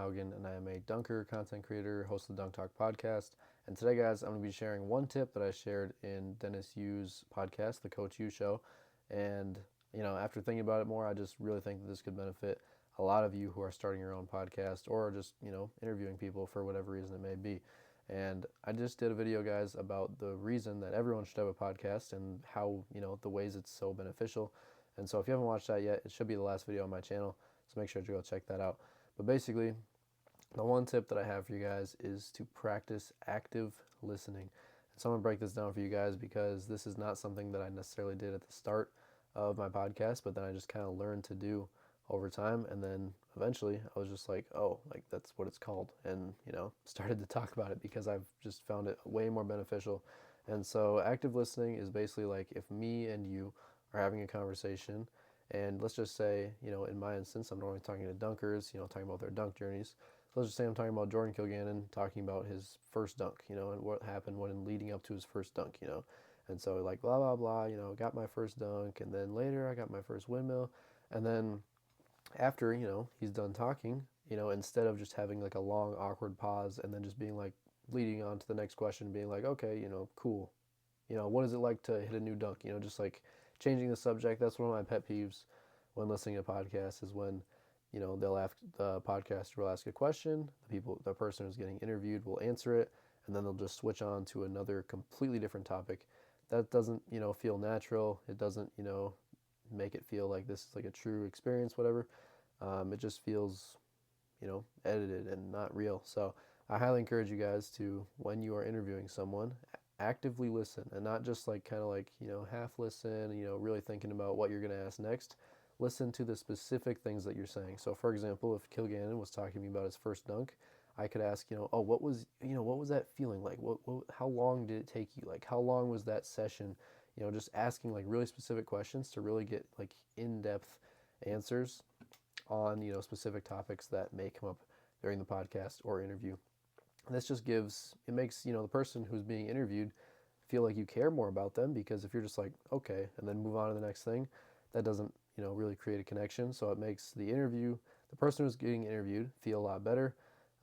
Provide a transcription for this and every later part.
Haugen, and I am a dunker, content creator, host of the Dunk Talk podcast. And today, guys, I'm going to be sharing one tip that I shared in Dennis Yu's podcast, The Coach U Show. And, after thinking about it more, I just really think that this could benefit a lot of you who are starting your own podcast or just, interviewing people for whatever reason it may be. And I just did a video, guys, about the reason that everyone should have a podcast and how, the ways it's so beneficial. And so if you haven't watched that yet, it should be the last video on my channel. So make sure to go check that out. But basically, the one tip that I have for you guys is to practice active listening. And so I'm going to break this down for you guys because this is not something that I necessarily did at the start of my podcast, but then I just kind of learned to do over time. And then eventually I was just like, oh, like that's what it's called. And, started to talk about it because I've just found it way more beneficial. And so active listening is basically like if me and you are having a conversation, and let's just say, in my instance, I'm normally talking to dunkers, talking about their dunk journeys. So let's just say I'm talking about Jordan Kilgannon talking about his first dunk, and what happened when leading up to his first dunk, And so like blah, blah, blah, got my first dunk, and then later I got my first windmill. And then after, he's done talking, instead of just having like a long, awkward pause and then just being like leading on to the next question, being like, okay, cool. What is it like to hit a new dunk? Just like changing the subject. That's one of my pet peeves when listening to podcasts is when, the podcaster will ask a question, the person who's getting interviewed will answer it, and then they'll just switch on to another completely different topic. That doesn't, feel natural. It doesn't, make it feel like this is like a true experience, whatever. It just feels, edited and not real. So I highly encourage you guys to, when you are interviewing someone, actively listen and not just like kind of like, half listen, really thinking about what you're going to ask next. Listen to the specific things that you're saying. So for example, if Kilgannon was talking to me about his first dunk, I could ask, oh, what was that feeling like? How long did it take you? Like, how long was that session? Just asking like really specific questions to really get like in-depth answers on, specific topics that may come up during the podcast or interview. And this just makes, the person who's being interviewed feel like you care more about them, because if you're just like, okay, and then move on to the next thing, that doesn't, really create a connection. So it makes the person who's getting interviewed feel a lot better.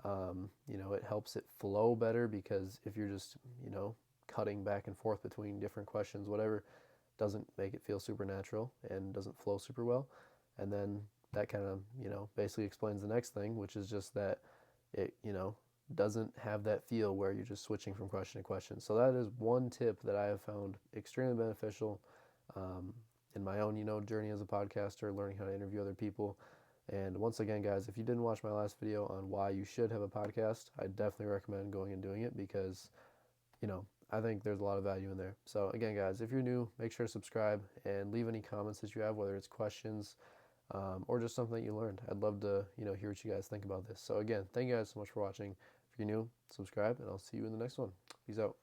It helps it flow better, because if you're just, cutting back and forth between different questions, whatever, doesn't make it feel super natural and doesn't flow super well. And then that kind of, basically explains the next thing, which is just that it, doesn't have that feel where you're just switching from question to question. So that is one tip that I have found extremely beneficial in my own, journey as a podcaster, learning how to interview other people. And once again, guys, if you didn't watch my last video on why you should have a podcast, I definitely recommend going and doing it, because, I think there's a lot of value in there. So again, guys, if you're new, make sure to subscribe and leave any comments that you have, whether it's questions or just something that you learned. I'd love to, hear what you guys think about this. So again, thank you guys so much for watching. If you're new, subscribe, and I'll see you in the next one. Peace out.